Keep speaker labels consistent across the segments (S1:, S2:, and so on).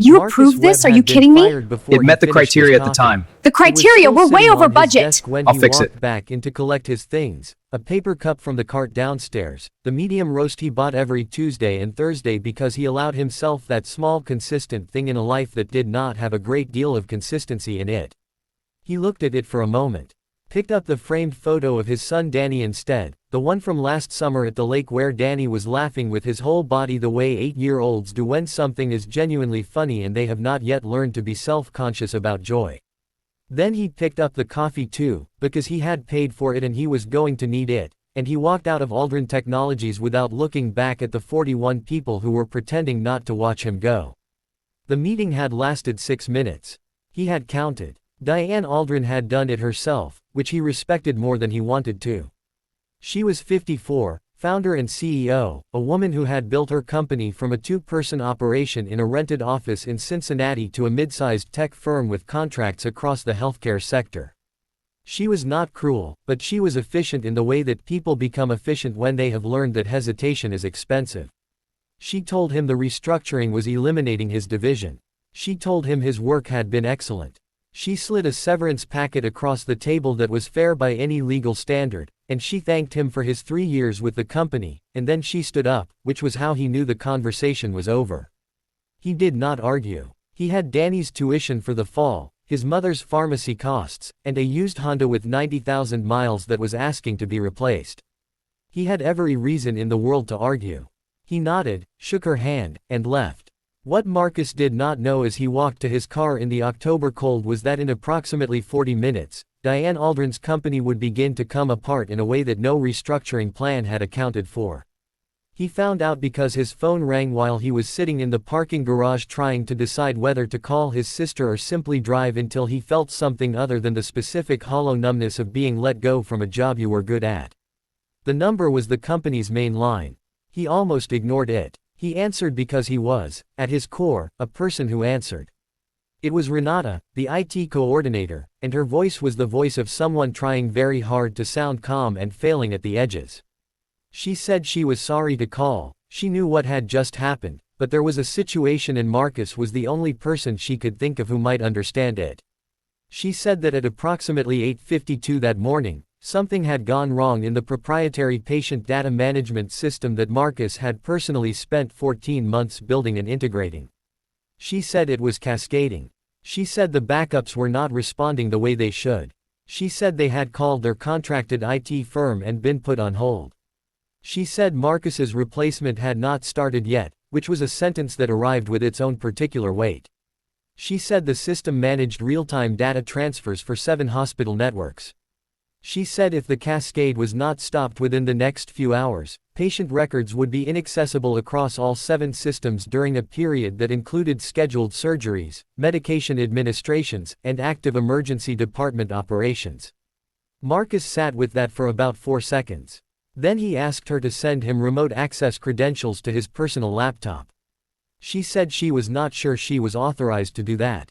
S1: You
S2: Marcus
S1: approve this?
S2: Webb
S1: Are you
S2: had been
S1: kidding me?
S2: fired before
S3: It
S2: he
S3: met the
S2: finished his
S3: criteria at the
S2: coffee.
S3: time.
S1: The
S2: It was
S1: criteria,
S2: still
S1: we're way
S2: sitting
S1: over
S2: on his
S1: budget.
S2: desk when
S3: I'll
S2: he
S3: fix
S2: walked
S3: it.
S2: back in to collect his things, a paper cup from the cart downstairs, the medium roast he bought every Tuesday and Thursday because he allowed himself that small consistent thing in a life that did not have a great deal of consistency in it. He looked at it for a moment. Picked up the framed photo of his son Danny instead, the one from last summer at the lake where Danny was laughing with his whole body the way 8-year-olds do when something is genuinely funny and they have not yet learned to be self-conscious about joy. Then he picked up the coffee too, because he had paid for it and he was going to need it, and he walked out of Aldrin Technologies without looking back at the 41 people who were pretending not to watch him go. The meeting had lasted 6 minutes. He had counted. Diane Aldrin had done it herself, which he respected more than he wanted to. She was 54, founder and CEO, a woman who had built her company from a 2-person operation in a rented office in Cincinnati to a mid-sized tech firm with contracts across the healthcare sector. She was not cruel, but she was efficient in the way that people become efficient when they have learned that hesitation is expensive. She told him the restructuring was eliminating his division. She told him his work had been excellent. She slid a severance packet across the table that was fair by any legal standard, and she thanked him for his 3 years with the company, and then she stood up, which was how he knew the conversation was over. He did not argue. He had Danny's tuition for the fall, his mother's pharmacy costs, and a used Honda with 90,000 miles that was asking to be replaced. He had every reason in the world to argue. He nodded, shook her hand, and left. What Marcus did not know as he walked to his car in the October cold was that in approximately 40 minutes, Diane Aldrin's company would begin to come apart in a way that no restructuring plan had accounted for. He found out because his phone rang while he was sitting in the parking garage trying to decide whether to call his sister or simply drive until he felt something other than the specific hollow numbness of being let go from a job you were good at. The number was the company's main line. He almost ignored it. He answered because he was, at his core, a person who answered. It was Renata, the IT coordinator, and her voice was the voice of someone trying very hard to sound calm and failing at the edges. She said she was sorry to call, she knew what had just happened, but there was a situation and Marcus was the only person she could think of who might understand it. She said that at approximately 8:52 that morning, something had gone wrong in the proprietary patient data management system that Marcus had personally spent 14 months building and integrating. She said it was cascading. She said the backups were not responding the way they should. She said they had called their contracted IT firm and been put on hold. She said Marcus's replacement had not started yet, which was a sentence that arrived with its own particular weight. She said the system managed real-time data transfers for 7 hospital networks. She said if the cascade was not stopped within the next few hours, patient records would be inaccessible across all 7 systems during a period that included scheduled surgeries, medication administrations, and active emergency department operations. Marcus sat with that for about 4 seconds. Then he asked her to send him remote access credentials to his personal laptop. She said she was not sure she was authorized to do that.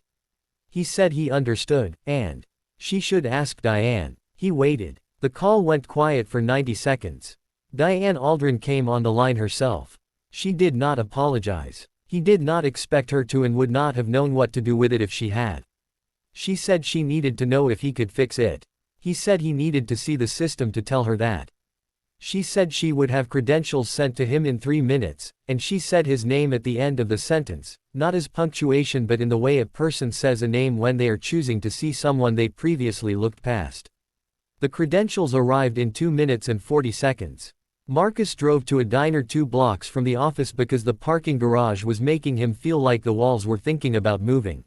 S2: He said he understood, and she should ask Diane. He waited. The call went quiet for 90 seconds. Diane Aldrin came on the line herself. She did not apologize. He did not expect her to and would not have known what to do with it if she had. She said she needed to know if he could fix it. He said he needed to see the system to tell her that. She said she would have credentials sent to him in 3 minutes, and she said his name at the end of the sentence, not as punctuation but in the way a person says a name when they are choosing to see someone they previously looked past. The credentials arrived in 2 minutes and 40 seconds. Marcus drove to a diner 2 blocks from the office because the parking garage was making him feel like the walls were thinking about moving.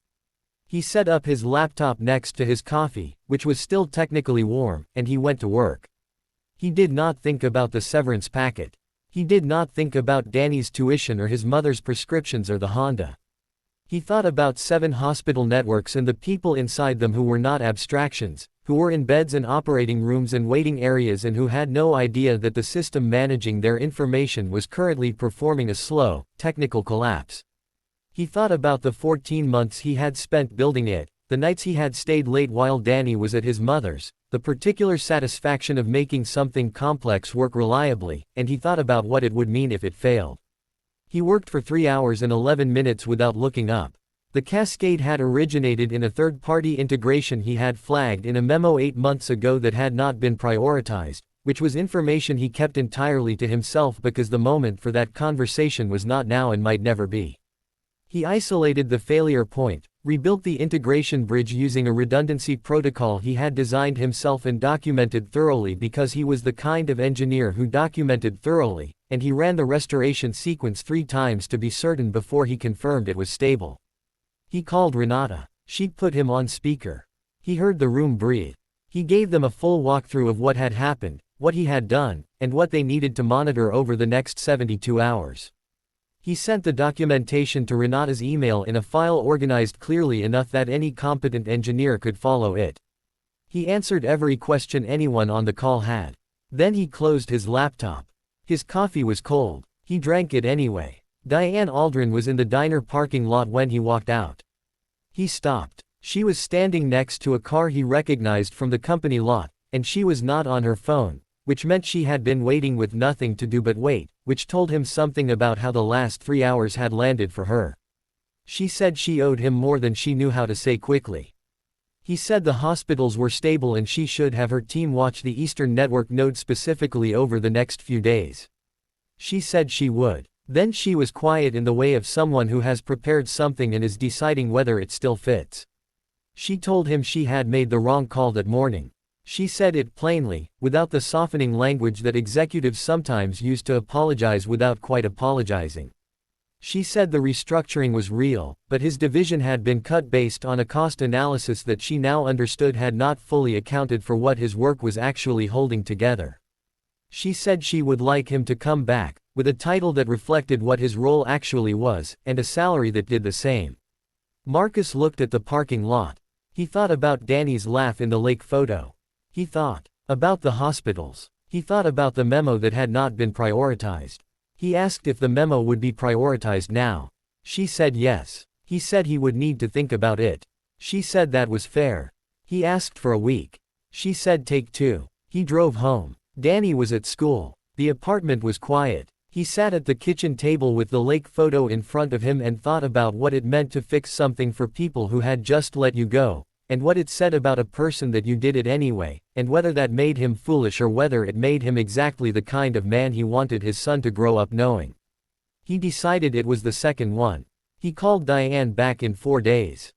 S2: He set up his laptop next to his coffee, which was still technically warm, and he went to work. He did not think about the severance packet. He did not think about Danny's tuition or his mother's prescriptions or the Honda. He thought about 7 hospital networks and the people inside them who were not abstractions, who were in beds and operating rooms and waiting areas and who had no idea that the system managing their information was currently performing a slow, technical collapse. He thought about the 14 months he had spent building it, the nights he had stayed late while Danny was at his mother's, the particular satisfaction of making something complex work reliably, and he thought about what it would mean if it failed. He worked for 3 hours and 11 minutes without looking up. The cascade had originated in a third-party integration he had flagged in a memo 8 months ago that had not been prioritized, which was information he kept entirely to himself because the moment for that conversation was not now and might never be. He isolated the failure point, rebuilt the integration bridge using a redundancy protocol he had designed himself and documented thoroughly because he was the kind of engineer who documented thoroughly, and he ran the restoration sequence 3 times to be certain before he confirmed it was stable. He called Renata. She put him on speaker. He heard the room breathe. He gave them a full walkthrough of what had happened, what he had done, and what they needed to monitor over the next 72 hours. He sent the documentation to Renata's email in a file organized clearly enough that any competent engineer could follow it. He answered every question anyone on the call had. Then he closed his laptop. His coffee was cold. He drank it anyway. Diane Aldrin was in the diner parking lot when he walked out. He stopped. She was standing next to a car he recognized from the company lot, and she was not on her phone, which meant she had been waiting with nothing to do but wait, which told him something about how the last 3 hours had landed for her. She said she owed him more than she knew how to say quickly. He said the hospitals were stable and she should have her team watch the Eastern Network node specifically over the next few days. She said she would. Then she was quiet in the way of someone who has prepared something and is deciding whether it still fits. She told him she had made the wrong call that morning. She said it plainly, without the softening language that executives sometimes use to apologize without quite apologizing. She said the restructuring was real, but his division had been cut based on a cost analysis that she now understood had not fully accounted for what his work was actually holding together. She said she would like him to come back, with a title that reflected what his role actually was, and a salary that did the same. Marcus looked at the parking lot. He thought about Danny's laugh in the lake photo. He thought about the hospitals. He thought about the memo that had not been prioritized. He asked if the memo would be prioritized now. She said yes. He said he would need to think about it. She said that was fair. He asked for a week. She said take 2. He drove home. Danny was at school. The apartment was quiet. He sat at the kitchen table with the lake photo in front of him and thought about what it meant to fix something for people who had just let you go, and what it said about a person that you did it anyway, and whether that made him foolish or whether it made him exactly the kind of man he wanted his son to grow up knowing. He decided it was the second one. He called Diane back in 4 days.